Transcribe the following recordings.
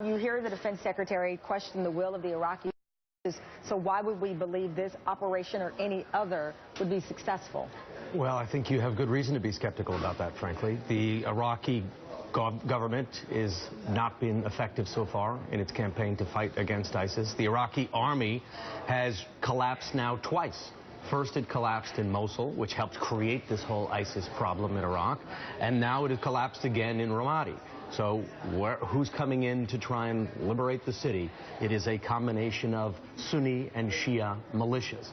You hear the defense secretary question the will of the Iraqis. So why would we believe this operation or any other would be successful? Well, I think you have good reason to be skeptical about that, frankly. The Iraqi government is not been effective so far in its campaign to fight against ISIS. The Iraqi army has collapsed now twice. First, it collapsed in Mosul, which helped create this whole ISIS problem in Iraq, and now it has collapsed again in Ramadi. So who's coming in to try and liberate the city? It is a combination of Sunni and Shia militias.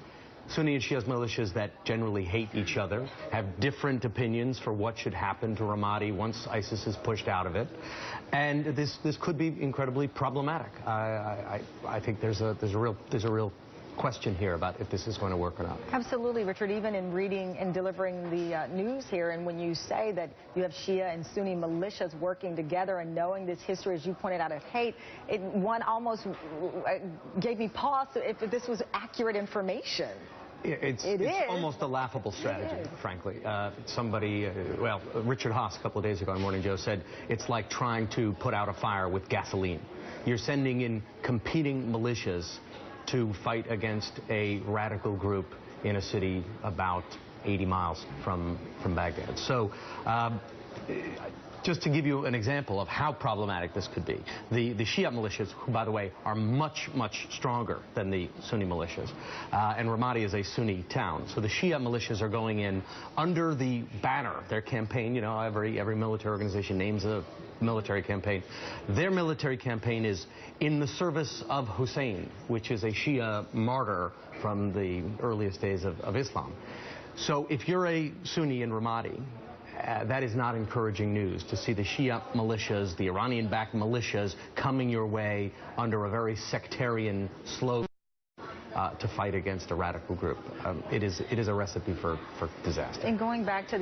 Sunni and Shia militias that generally hate each other, have different opinions for what should happen to Ramadi once ISIS is pushed out of it. And this could be incredibly problematic. I think there's a real question here about if this is going to work or not. Absolutely, Richard. Even in reading and delivering the news here, and when you say that you have Shia and Sunni militias working together and knowing this history, as you pointed out, of hate, one almost gave me pause if this was accurate information. It's almost a laughable strategy, frankly. Well, Richard Haas a couple of days ago on Morning Joe said it's like trying to put out a fire with gasoline. You're sending in competing militias to fight against a radical group in a city about 80 miles from Baghdad. So just to give you an example of how problematic this could be, the Shia militias, who, by the way, are much, much stronger than the Sunni militias, and Ramadi is a Sunni town. So the Shia militias are going in under the banner, their campaign, you know, every military organization names a military campaign. Their military campaign is in the service of Hussein, which is a Shia martyr from the earliest days of Islam. So if you're a Sunni in Ramadi, that is not encouraging news to see the Shia militias, the Iranian-backed militias, coming your way under a very sectarian slogan to fight against a radical group. It is a recipe for disaster. And going back to the